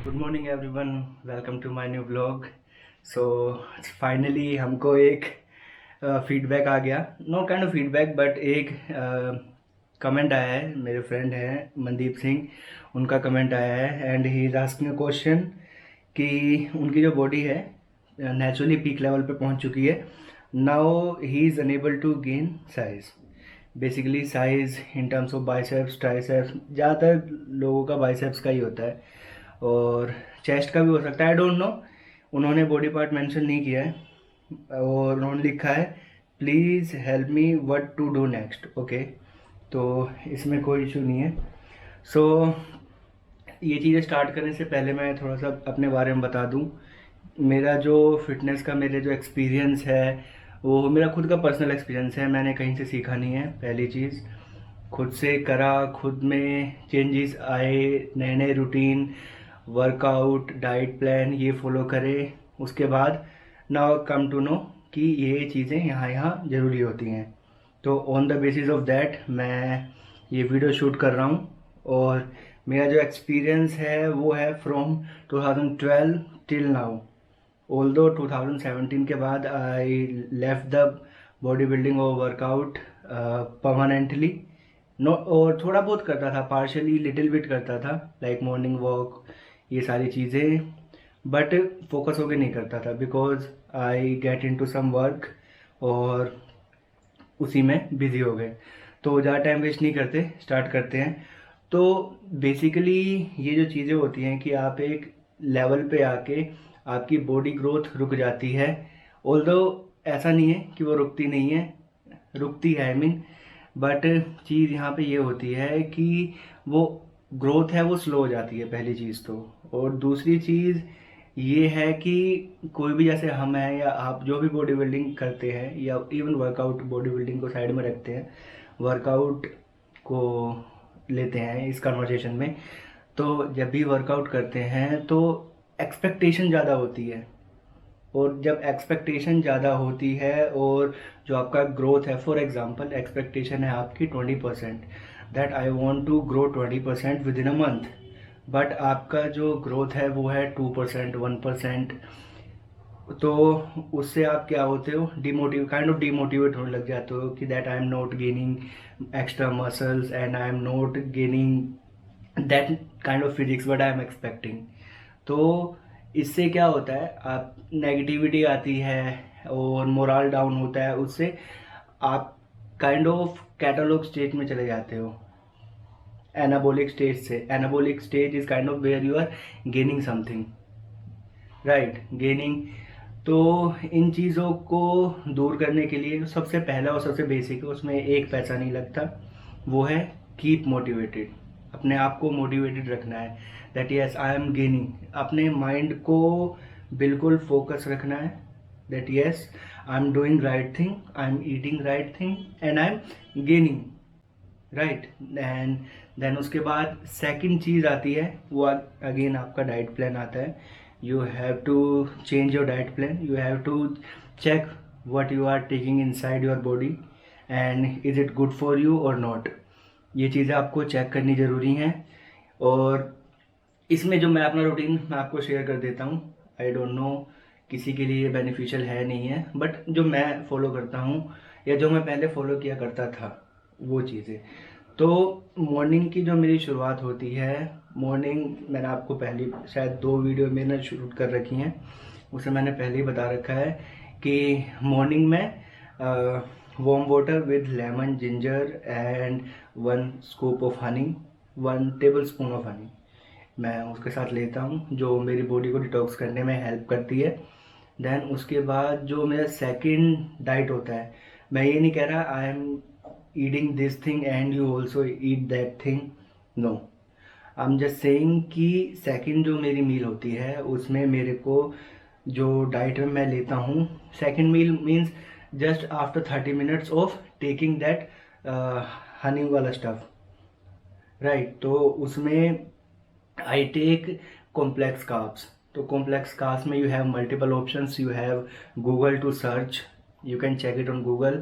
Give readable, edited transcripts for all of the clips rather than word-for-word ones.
Good morning everyone, welcome to my new blog. So finally हमको एक feedback आ गया, no kind of feedback but एक comment आया है। मेरे फ्रेंड हैं मनदीप सिंह, उनका कमेंट आया है and he is asking a question कि उनकी जो बॉडी है नेचुरली पीक लेवल पे पहुंच चुकी है। Now he is unable to gain size, basically size in terms of biceps triceps. ज़्यादातर लोगों का बाइसेप्स का ही होता है और चेस्ट का भी हो सकता है, आई डोंट नो। उन्होंने बॉडी पार्ट मेंशन नहीं किया है और उन्होंने लिखा है please help me what to do next. Okay, तो इसमें कोई इशू नहीं है। सो ये चीज़ें स्टार्ट करने से पहले मैं थोड़ा सा अपने बारे में बता दूं। मेरा जो फिटनेस का मेरे जो एक्सपीरियंस है वो मेरा खुद का पर्सनल एक्सपीरियंस है, मैंने कहीं से सीखा नहीं है। पहली चीज़, खुद से करा, खुद में चेंजेस आए, नए नए रूटीन, वर्कआउट, डाइट प्लान ये फॉलो करे। उसके बाद नाउ कम टू नो कि ये चीज़ें यहाँ यहाँ ज़रूरी होती हैं। तो on the basis of that मैं ये वीडियो शूट कर रहा हूँ और मेरा जो एक्सपीरियंस है वो है फ्रॉम 2012 टिल नाउ। ऑल्दो 2017 के बाद I left the body building और वर्कआउट परमानेंटली। नो, और थोड़ा बहुत करता था, पार्शली लिटिल बिट करता था, लाइक मॉर्निंग वॉक ये सारी चीज़ें, बट फोकस होके नहीं करता था because I get into some work और उसी में बिजी हो गए। तो ज़्यादा टाइम वेस्ट नहीं करते, स्टार्ट करते हैं। तो बेसिकली ये जो चीज़ें होती हैं कि आप एक लेवल पे आके आपकी बॉडी ग्रोथ रुक जाती है। ऑल्दो ऐसा नहीं है कि वो रुकती नहीं है, रुकती है आई मीन, बट चीज़ यहाँ पे ये होती है कि वो ग्रोथ है वो स्लो हो जाती है, पहली चीज़ तो। और दूसरी चीज़ ये है कि कोई भी, जैसे हम हैं या आप जो भी बॉडी बिल्डिंग करते हैं या इवन वर्कआउट, बॉडी बिल्डिंग को साइड में रखते हैं, वर्कआउट को लेते हैं इस कन्वर्सेशन में। तो जब भी वर्कआउट करते हैं तो एक्सपेक्टेशन ज़्यादा होती है, और जब एक्सपेक्टेशन ज़्यादा होती है और जो आपका ग्रोथ है, फॉर एग्जांपल एक्सपेक्टेशन है आपकी 20%, that I want to grow 20% with in a month, but आपका जो ग्रोथ है वो है 2% 1%। तो उससे आप क्या होते हो, काइंड ऑफ डिमोटिवेट होने लग जाते हो कि that I am not gaining extra muscles and I am not gaining that kind of physics what I am expecting. तो इससे क्या होता है, आप नेगेटिविटी आती है और मोरल डाउन होता है। उससे आप काइंड ऑफ कैटालॉग स्टेज में चले जाते हो, एनाबोलिक स्टेज से। Anabolic stage is kind of where you are gaining something, right, gaining. तो इन चीज़ों को दूर करने के लिए सबसे पहला और सबसे बेसिक है, उसमें एक पैसा नहीं लगता, वो है कीप मोटिवेटेड। अपने आप को मोटिवेटेड रखना है, that yes I am gaining. अपने माइंड को बिल्कुल फोकस रखना है, that yes I am doing right thing, I am eating right thing and I am gaining, right. And then उसके बाद सेकंड चीज़ आती है, वो अगेन आपका डाइट प्लान आता है। You have to change your diet plan, you have to check what you are taking inside your body and is it good for you और not. ये चीज़ें आपको चेक करनी ज़रूरी हैं। और इसमें जो मैं अपना रूटीन मैं आपको शेयर कर देता हूँ, आई डोंट नो किसी के लिए बेनिफिशियल है नहीं है, बट जो मैं फॉलो करता हूँ या जो मैं पहले फॉलो किया करता था वो चीज़ें। तो मॉर्निंग की जो मेरी शुरुआत होती है, मॉर्निंग मैंने आपको पहली शायद 2 वीडियो मैंने शूट कर रखी हैं, उसे मैंने पहले ही बता रखा है कि मॉर्निंग में warm water with lemon ginger and 1 scoop of honey, 1 table spoon of honey मैं उसके साथ लेता हूँ, जो मेरी बॉडी को डिटॉक्स करने में हेल्प करती है। देन उसके बाद जो मेरा सेकंड डाइट होता है, मैं ये नहीं कह रहा I am eating this thing and you also eat that thing, no, I am just saying कि सेकंड जो मेरी मील होती है उसमें मेरे को जो डाइट में मैं लेता हूँ, second meal means just after 30 minutes of taking that honey वाला स्टफ, राइट। तो उसमें आई टेक कॉम्प्लेक्स कार्ब्स। तो कॉम्प्लेक्स कार्ब्स में you have multiple options, you have Google to search, you can check it on Google,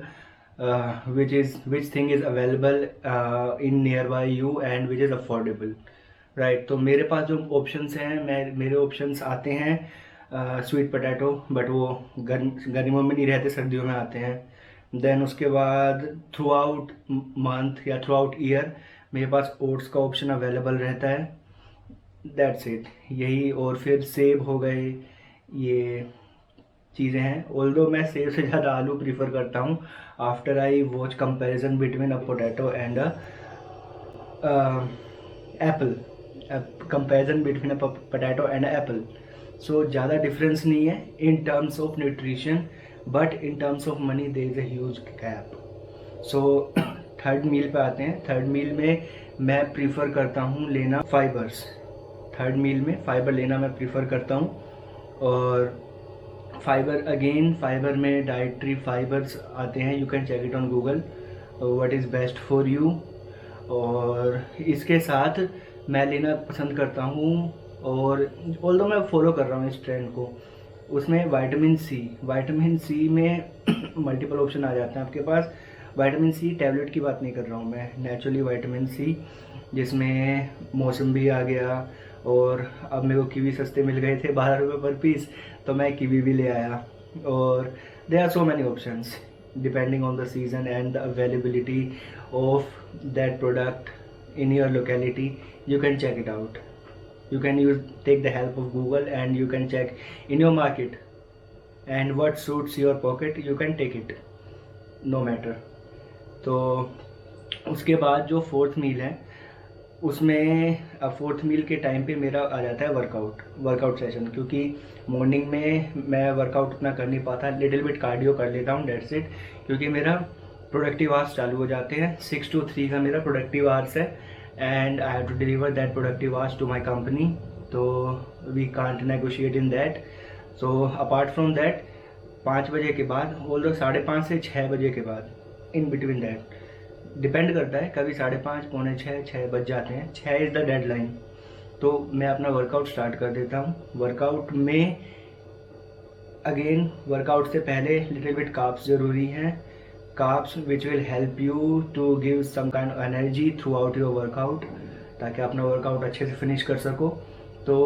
which thing is available in nearby you and which is affordable, right. तो मेरे पास जो options हैं, मेरे options आते हैं sweet potato, but वो गर्मियों में नहीं रहते, सर्दियों में आते हैं। देन उसके बाद थ्रू आउट मंथ या थ्रू आउट ईयर मेरे पास ओट्स का ऑप्शन अवेलेबल रहता है। दैट्स इट, यही। और फिर सेब हो गए, ये चीज़ें हैं। ऑल्दो मैं सेब से ज़्यादा आलू प्रीफर करता हूँ after I watch comparison between a potato and a apple, comparison between a potato and apple. So ज़्यादा डिफरेंस नहीं है in terms of nutrition, but in terms of money there is a huge gap. So third meal पे आते हैं। Third मील में मैं prefer करता हूँ लेना फाइबर्स। थर्ड मील में फाइबर लेना मैं प्रीफर करता हूँ। और फाइबर में डाइट्री फाइबर्स आते हैं, you can check it on Google what is best for you. और इसके साथ मैं लेना पसंद करता हूँ, और ऑल्दो मैं फॉलो कर रहा हूँ इस ट्रेंड को, उसमें विटामिन सी में मल्टीपल ऑप्शन आ जाते हैं आपके पास। विटामिन सी टैबलेट की बात नहीं कर रहा हूँ मैं, नेचुरली विटामिन सी, जिसमें मौसम्बी आ गया, और अब मेरे को कीवी सस्ते मिल गए थे 12 रुपये पर पीस, तो मैं कीवी भी ले आया। और there are so many options depending on the season and the availability of that product in your locality. You can check it out. You can take the help of Google and you can check in your market, and what suits your pocket you can take it, no matter. तो उसके बाद जो fourth मील है, उसमें अब fourth मील के time पे मेरा आ जाता है वर्कआउट सेशन, क्योंकि मॉर्निंग में मैं वर्कआउट उतना कर नहीं पाता, लिटिल बिट कार्डियो कर लेता हूँ, डेट्स इट। क्योंकि मेरा प्रोडक्टिव आवर्स चालू हो जाते हैं, 6 to 3 का मेरा प्रोडक्टिव आवर्स है, and I have to deliver that productive hours to my company. तो we can't negotiate in that. So apart from that 5 बजे के बाद, ऑल्दो 5:30 से 6 बजे के बाद, इन बिटवीन दैट डिपेंड करता है, कभी 5:30, पौने 6 बज जाते हैं, 6 इज़ द डेडलाइन। तो मैं अपना वर्कआउट स्टार्ट कर देता हूँ। वर्कआउट में अगेन, वर्कआउट से पहले लिटिल बिट कार्ब्स ज़रूरी हैं, carbs which will help you to give some kind of energy throughout your workout, ताकि अपना वर्कआउट अच्छे से फिनिश कर सको। तो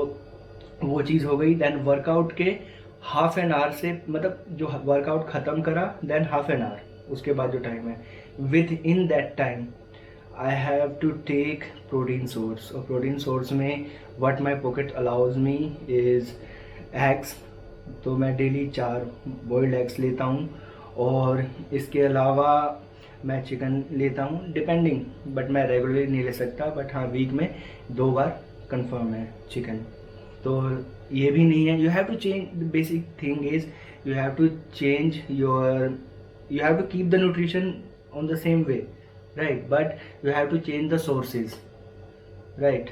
वो चीज़ हो गई। देन वर्कआउट के हाफ एन आवर से, मतलब जो वर्कआउट ख़त्म करा, देन हाफ एन आवर, उसके बाद जो टाइम है, within that time I have to take protein source. और प्रोटीन सोर्स में what my pocket allows me is eggs. तो मैं डेली 4 बॉइल्ड एग्स लेता हूँ, और इसके अलावा मैं चिकन लेता हूँ डिपेंडिंग, बट मैं रेगुलरली नहीं ले सकता, बट हाँ वीक में 2 बार कंफर्म है चिकन। तो ये भी नहीं है, you have to change, the basic thing is you have to change your, you have to keep the nutrition on the same way, right, but you have to change the sources, right?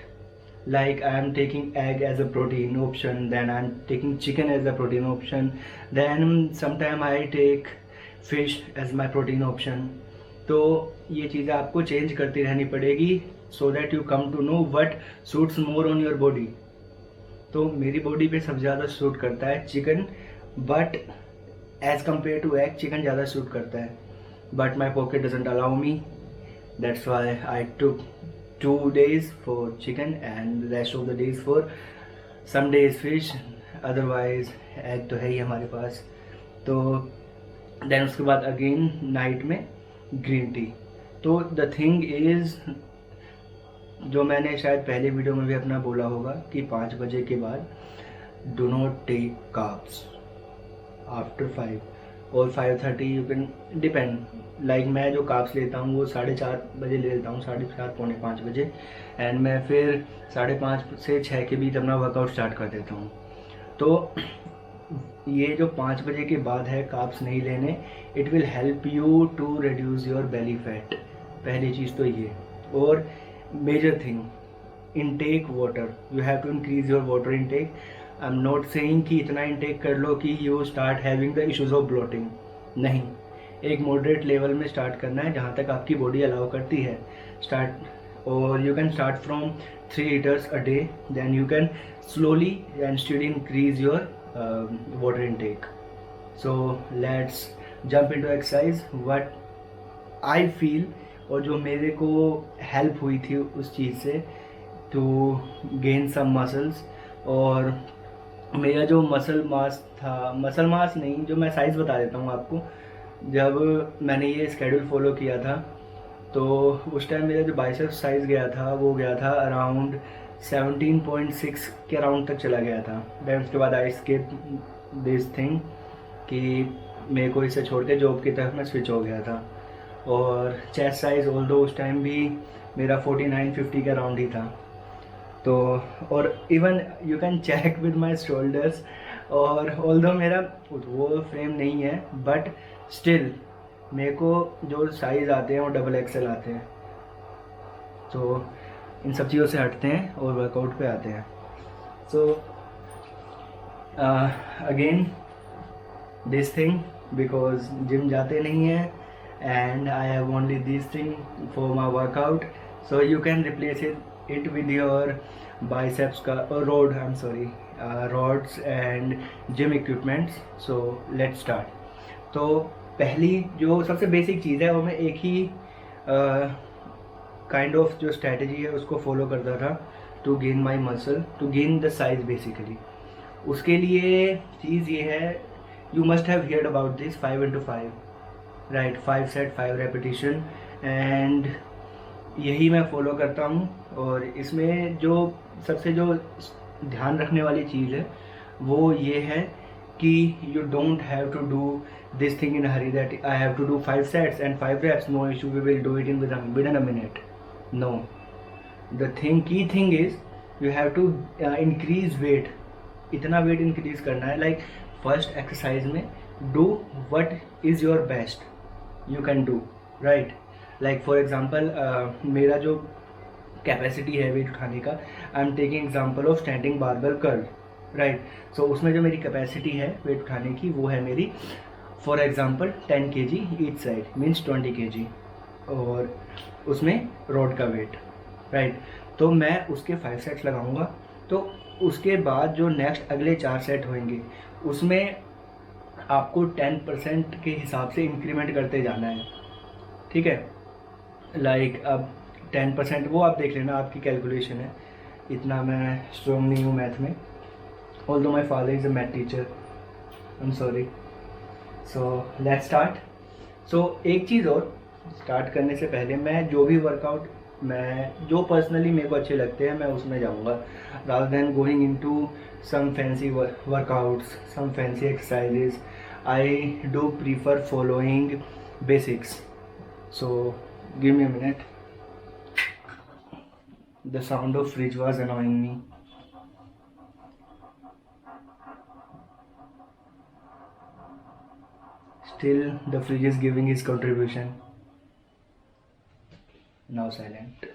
Like I am taking egg as a protein option, then I am taking chicken as a protein option, then sometime I take fish as my protein option. तो ये चीज़ें आपको change करती रहनी पड़ेगी, so that you come to know what suits more on your body. तो मेरी body पे सबसे ज़्यादा सूट करता है chicken, but as compare to egg chicken ज़्यादा सूट करता है, but my pocket doesn't allow me, that's why I took 2 days for chicken and rest of the days for some days fish, otherwise egg तो है ही हमारे पास। तो then उसके बाद अगेन नाइट में ग्रीन टी। तो द थिंग इज़, जो मैंने शायद पहले वीडियो में भी अपना बोला होगा, कि 5 बजे के बाद do not take carbs after 5 और 5:30 यू कैन डिपेंड। लाइक मैं जो कार्ब्स लेता हूँ वो 4:30 बजे ले लेता हूँ, 4:30 पौने 5 बजे, एंड मैं फिर 5:30 से 6 के बीच अपना वर्कआउट स्टार्ट कर देता हूँ। तो ये जो 5 बजे के बाद है कार्ब्स नहीं लेने, it will help you to reduce your belly fat, पहली चीज़ तो ये। और major thing, intake water, you have to increase your water intake. I am not saying कि इतना इनटेक कर लो कि you start having the issues of bloating, नहीं, एक मॉडरेट लेवल में स्टार्ट करना है, जहाँ तक आपकी बॉडी अलाउ करती है स्टार्ट। और you can start from 3 liters a day, then you can slowly and steadily increase your water intake. So let's jump into exercise. What I feel और जो मेरे को हेल्प हुई थी उस चीज़ से, टू गेन सम मसल्स। और मेरा जो मसल मास था, मसल मास नहीं, जो मैं साइज़ बता देता हूँ आपको। जब मैंने ये स्केड्यूल फॉलो किया था तो उस टाइम मेरा जो बाइसेप साइज़ गया था वो गया था अराउंड 17.6 के अराउंड तक चला गया था। देन उसके बाद आई स्किप दिस थिंग कि मेरे को इसे छोड़ के जॉब की तरफ मैं स्विच हो गया था। और चेस्ट साइज़ ऑल्दो उस टाइम भी मेरा 49-50 के अराउंड ही था। तो और even you can check with my shoulders, और ऑल्दो मेरा वो फ्रेम नहीं है बट स्टिल मेरे को जो साइज़ आते हैं वो XXL आते हैं। तो इन सब चीज़ों से हटते हैं और वर्कआउट पे आते हैं। So again this thing, because gym जाते नहीं हैं and I have only this thing for my workout, so you can replace it with your biceps का rod, I am sorry, rods and gym equipments. So let's start. तो पहली जो सबसे basic चीज़ है वो मैं एक ही काइंड ऑफ जो स्ट्रैटेजी है उसको फॉलो करता था to gain my muscle, to gain the size basically. उसके लिए चीज़ ये है, you must have heard about this 5x5, right, 5 set 5 repetition, and यही मैं फॉलो करता हूँ। और इसमें जो सबसे जो ध्यान रखने वाली चीज़ है वो ये है कि you don't have to do this thing in hurry, that I have to do 5 sets and 5 reps, no issue, we will do it in with in a minute. No, the thing, key thing is you have to increase weight. इतना weight increase करना है, like first exercise में do what is your best you can do, right. Like for example मेरा जो capacity है wait उठाने का, I am taking example of standing barbell curl, right. So उसमें जो मेरी कैपेसिटी है वेट उठाने की वो है मेरी for example 10 kg each side, means 20 kg, और उसमें रॉड का वेट, राइट। तो मैं उसके 5 सेट्स लगाऊंगा। तो उसके बाद जो नेक्स्ट अगले 4 सेट होंगे उसमें आपको 10% के हिसाब से इंक्रीमेंट करते जाना है, ठीक है। लाइक अब 10% वो आप देख लेना, आपकी कैलकुलेशन है, इतना मैं स्ट्रॉन्ग नहीं हूँ मैथ में, although my father is a math teacher, I am sorry. So let's start. So एक चीज़ और, स्टार्ट करने से पहले मैं जो भी वर्कआउट मैं जो पर्सनली मेरे को अच्छे लगते हैं मैं उसमें जाऊँगा, rather than going into some fancy workouts, some fancy exercises. I do prefer following basics. So give me a minute, the sound of fridge was annoying me. Still the fridge is giving his contribution. Now silent.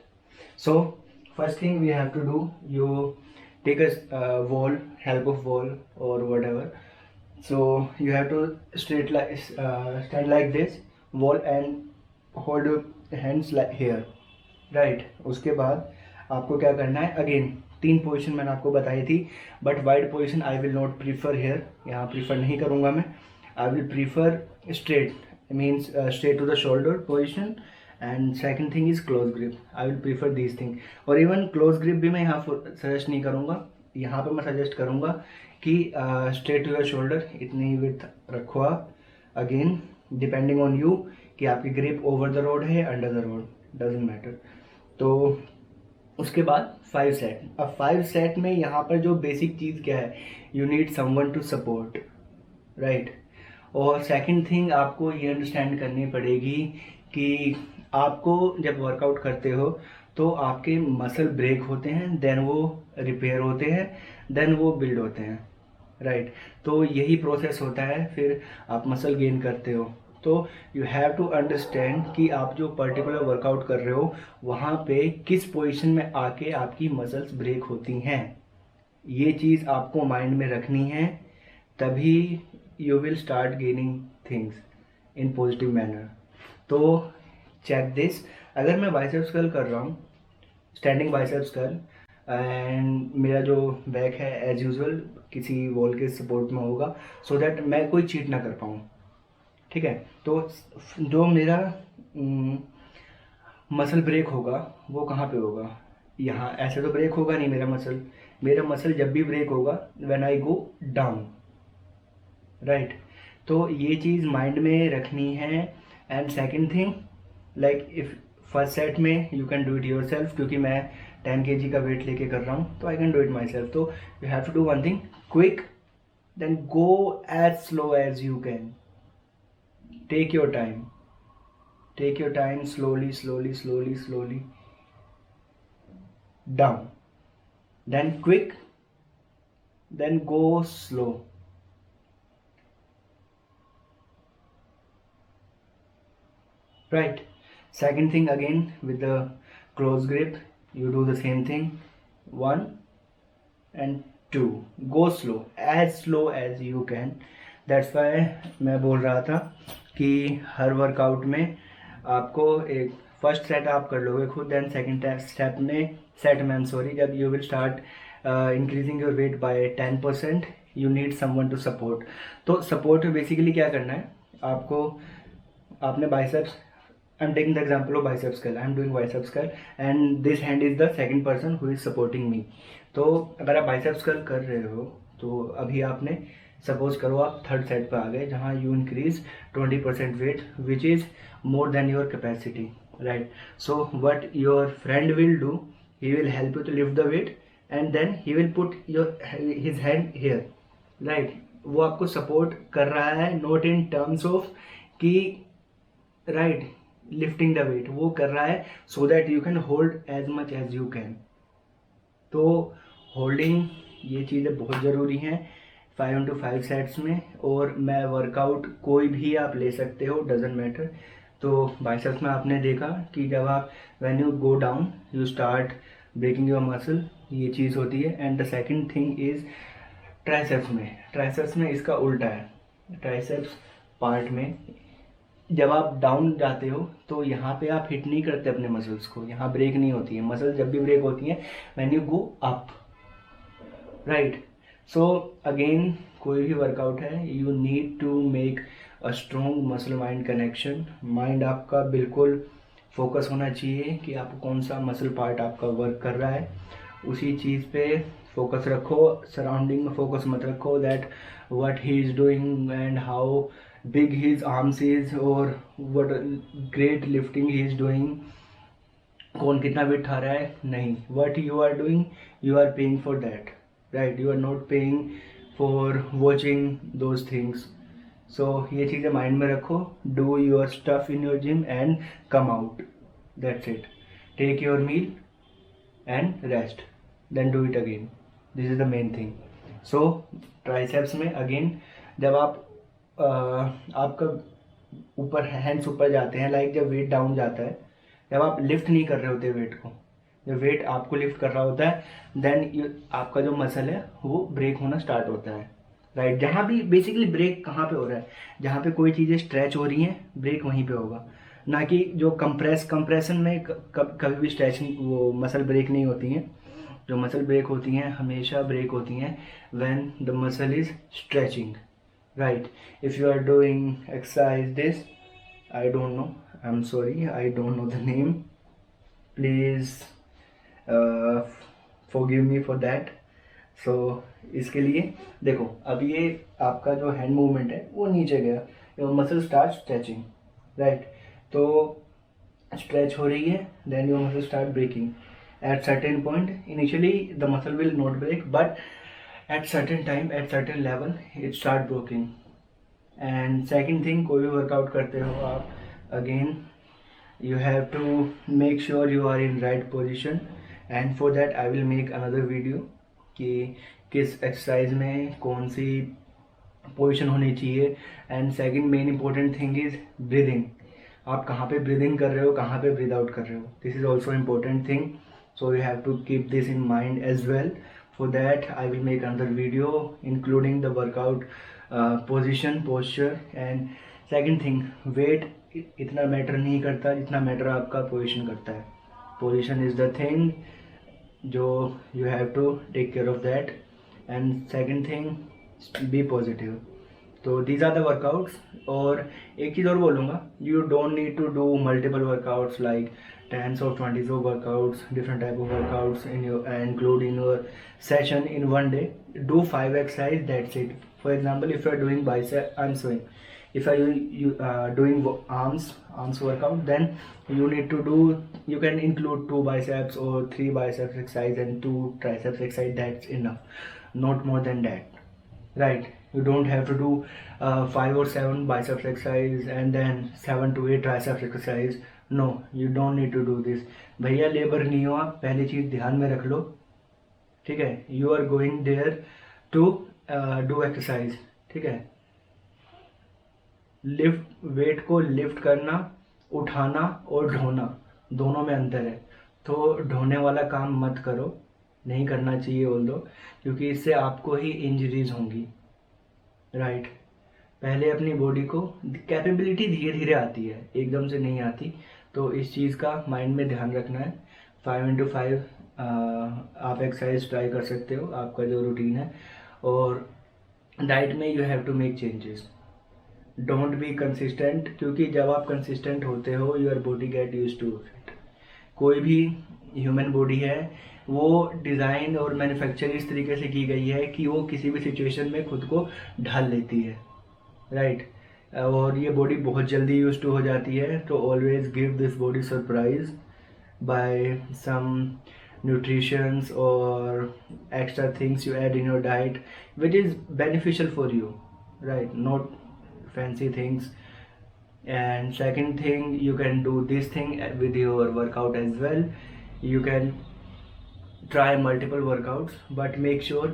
So first thing we have to do, you take a wall, help of wall or whatever. So you have to stand like this wall and hold your hands like here, right. उसके बाद आपको क्या करना है, again 3 position मैंने आपको बताई थी, but wide position I will not prefer here, यहाँ प्रीफर नहीं करूँगा मैं। I will prefer straight, means straight to the shoulder position, and second thing is close grip, I will prefer this thing. और even close grip भी मैं यहाँ suggest नहीं करूँगा, यहाँ पर मैं सजेस्ट करूँगा कि स्ट्रेट टू द शोल्डर इतनी विड्थ रखो आप। अगेन डिपेंडिंग ऑन यू कि आपकी ग्रिप ओवर द रोड है, under the road, doesn't matter. तो उसके बाद 5 सेट। अब 5 सेट में यहाँ पर जो बेसिक चीज़ क्या है, you need someone to support, right. और सेकंड थिंग आपको ये अंडरस्टैंड करनी पड़ेगी कि आपको जब वर्कआउट करते हो तो आपके मसल ब्रेक होते हैं, देन वो रिपेयर होते हैं, देन वो बिल्ड होते हैं, राइट। तो यही प्रोसेस होता है, फिर आप मसल गेन करते हो। तो यू हैव टू अंडरस्टैंड कि आप जो पर्टिकुलर वर्कआउट कर रहे हो वहाँ पे किस पोजीशन में आके आपकी मसल्स ब्रेक होती हैं, ये चीज़ आपको माइंड में रखनी है, तभी you will start gaining things in positive manner. तो चेक दिस, अगर मैं बाइसेप्स कर्ल कर रहा हूँ, स्टैंडिंग बाइसेप्स कर्ल, एंड मेरा जो बैक है एज यूजुअल किसी वॉल के सपोर्ट में होगा, सो दैट मैं कोई चीट ना कर पाऊँ, ठीक है। तो जो मेरा मसल ब्रेक होगा वो कहाँ पे होगा, यहाँ ऐसे तो ब्रेक होगा नहीं मेरा मसल जब भी ब्रेक होगा when I go down, right. तो ये चीज़ माइंड में रखनी है। And second thing, like if first set में you can do it yourself, क्योंकि मैं 10 kg का वेट लेके कर रहा हूँ तो I can do it myself. तो you have to do one thing, quick, then go as slow as you can, take your time, slowly down, then quick, then go slow, right? Second thing, again with the close grip, you do the same thing, 1 and 2, go slow as you can. That's why मैं बोल रहा था कि हर workout में आपको एक first set आप कर लोगे खुद, देन सेकंड सेट में जब you will start increasing your weight by 10%, you need someone to support. तो सपोर्ट में बेसिकली क्या करना है आपको, आपने biceps, I am taking the example of biceps curl, I am doing biceps curl and this hand is the second person who is supporting me. तो अगर आप बाइसेप्स कर्ल कर रहे हो तो अभी आपने सपोज करो आप थर्ड सेट पे आ गए जहाँ you increase 20% weight which is more than your capacity, right? So what your friend will do, he will help you to lift the weight and then he will put his hand here, right? वो आपको support कर रहा है, not in terms of कि right lifting the weight, वो कर रहा है so that you can hold as much as you can. तो होल्डिंग ये चीज़ें बहुत ज़रूरी हैं 5 into 5 सेट्स में। और मैं वर्कआउट कोई भी आप ले सकते हो, डजेंट मैटर। तो बाइसेप्स में आपने देखा कि जब आप when you go down you start breaking your muscle, ये चीज़ होती है। And the second thing is triceps में इसका उल्टा है। ट्राइसेप्स पार्ट में जब आप डाउन जाते हो तो यहाँ पे आप हिट नहीं करते अपने मसल्स को, यहाँ ब्रेक नहीं होती है। मसल जब भी ब्रेक होती हैं when you go up, right. So again कोई भी वर्कआउट है you need to make a strong muscle mind connection. Mind आपका बिल्कुल फोकस होना चाहिए कि आपको कौन सा मसल पार्ट आपका वर्क कर रहा है, उसी चीज़ पे फोकस रखो। सराउंडिंग में फोकस मत रखो that what he is doing and how big his arms is और what great lifting he is doing, कौन कितना वेट उठा रहा है, नहीं। What you are doing, you are paying for that, right. You are not paying for watching those things. So ये चीज़ें mind में रखो। Do your stuff in your gym and come out, that's it. Take your meal and rest, then do it again. This is the main thing. So triceps में again जब आप आपका ऊपर hands ऊपर जाते हैं, लाइक जब वेट डाउन जाता है, जब आप लिफ्ट नहीं कर रहे होते वेट को, जब वेट आपको लिफ्ट कर रहा होता है देन आपका जो मसल है वो ब्रेक होना स्टार्ट होता है, राइट। जहाँ भी बेसिकली ब्रेक कहाँ पे हो रहा है, जहाँ पे कोई चीज़ें स्ट्रेच हो रही हैं ब्रेक वहीं पे होगा, ना कि जो कंप्रेशन में कभी भी स्ट्रेच वो मसल ब्रेक नहीं होती हैं। जो मसल ब्रेक होती हैं हमेशा ब्रेक होती हैं when the muscle is stretching, right. If you are doing exercise this, I don't know, I am sorry, I don't know the name, please forgive me for that. So इसके लिए देखो अब ये आपका जो हैंड मूवमेंट है वो नीचे गया, your muscle start stretching, right. तो स्ट्रेच हो रही है, then your muscle start breaking at certain point. Initially the muscle will not break but at certain time at certain level it start breaking. And second thing, कोई भी workout करते हो आप, again you have to make sure you are in right position and for that I will make another video कि किस exercise में कौन सी position होनी चाहिए। And second main important thing is breathing. आप कहाँ पे ब्रीदिंग कर रहे हो, कहाँ पे ब्रीद आउट कर रहे हो, this is also important thing. So you have to keep this in mind as well. For that I will make another video including the workout position, posture. And second thing, weight इतना matter नहीं करता जितना matter आपका position करता है। Position is the thing जो you have to take care of that. And second thing, be positive. तो these are the workouts. और एक चीज़ और बोलूँगा, you don't need to do multiple workouts like tens or 20s of workouts, different type of workouts in your include in your session in one day. Do 5 exercise, that's it. For example, if you are doing bicep, I'm saying, if you doing arms workout, then you need to do, you can include 2 biceps or 3 biceps exercise and 2 triceps exercise, that's enough, not more than that, right? You don't have to do 5 or 7 biceps exercise and then 7 to 8 triceps exercise. No, you don't need to do this. भैया labour नहीं हो आप, पहली चीज ध्यान में रख लो, ठीक है? You are going there to do exercise, ठीक है? लिफ्ट, वेट को लिफ्ट करना, उठाना और ढोना, दोनों में अंतर है। तो ढोने वाला काम मत करो, नहीं करना चाहिए ऑल्दो, क्योंकि इससे आपको ही इंजरीज होंगी, राइट? पहले अपनी बॉडी को, कैपेबिलिटी धीरे धीरे आती है, एकदम से नहीं आती, तो इस चीज़ का माइंड में ध्यान रखना है। 5x5 आप एक्सरसाइज ट्राई कर सकते हो, आपका जो रूटीन है। और डाइट में you have to make changes, don't be consistent, क्योंकि जब आप कंसिस्टेंट होते हो your body get use to it. कोई भी ह्यूमन बॉडी है वो डिज़ाइन और मैन्युफैक्चर इस तरीके से की गई है कि वो किसी भी सिचुएशन में खुद को ढाल लेती है, राइट? और ये बॉडी बहुत जल्दी यूज टू हो जाती है। तो always give this body surprise by some nutritions or extra things you add in your diet which is beneficial for you, right? Not fancy things. And second thing, you can do this thing with your workout as well. You can try multiple workouts, but make sure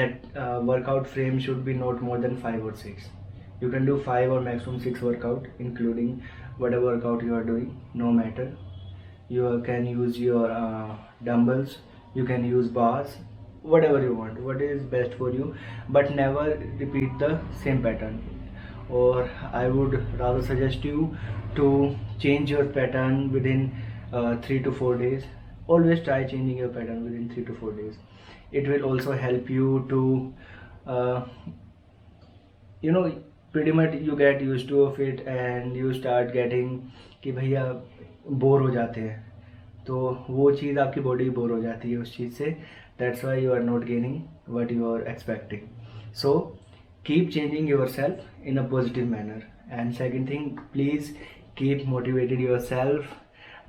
that workout frame should be not more than 5 or 6. You can do 5 or maximum 6 workout, including whatever workout you are doing, no matter. You can use your dumbbells, you can use bars, whatever you want, what is best for you, but never repeat the same pattern. Or I would rather suggest you to change your pattern within 3 to 4 days. Always try changing your pattern within 3 to 4 days. It will also help you to pretty much you get used to of it and you start getting कि भैया bore हो जाते हैं, तो वो चीज़ आपकी body bore हो जाती है उस चीज़ से। That's why you are not gaining what you are expecting. So keep changing yourself in a positive manner. And second thing, please keep motivated yourself,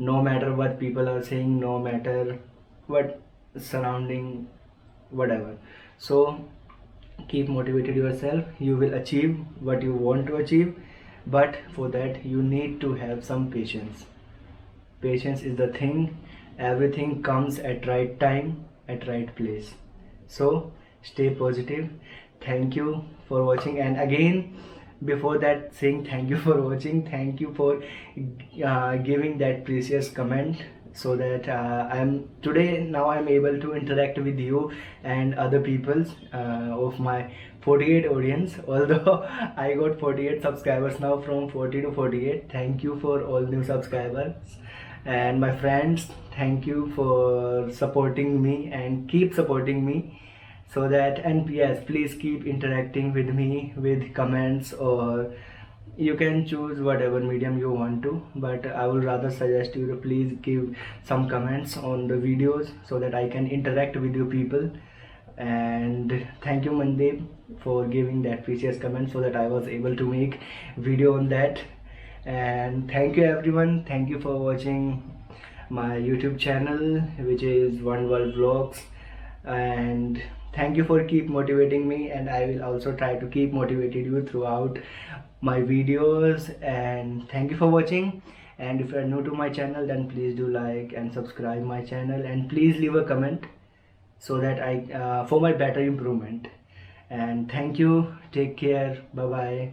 no matter what people are saying, no matter what surrounding, whatever. So keep motivated yourself, you will achieve what you want to achieve, but for that you need to have some patience. Patience is the thing, everything comes at right time, at right place. So stay positive. Thank you for watching, and again before that saying thank you for watching, thank you for giving that precious comment, so that now I'm able to interact with you and other people of my 48 audience. Although I got 48 subscribers now, from 40 to 48. Thank you for all new subscribers, and my friends, thank you for supporting me and keep supporting me, so that, and yes, please keep interacting with me with comments, or you can choose whatever medium you want to, but I would rather suggest you to please give some comments on the videos so that I can interact with you people. And thank you Mandeep for giving that precious comment, so that I was able to make video on that. And thank you everyone, thank you for watching my YouTube channel, which is One World Vlogs. And thank you for keep motivating me, and I will also try to keep motivating you throughout my videos. And thank you for watching. And if you are new to my channel, then please do like and subscribe my channel, and please leave a comment so that I for my better improvement. And thank you, take care, bye bye.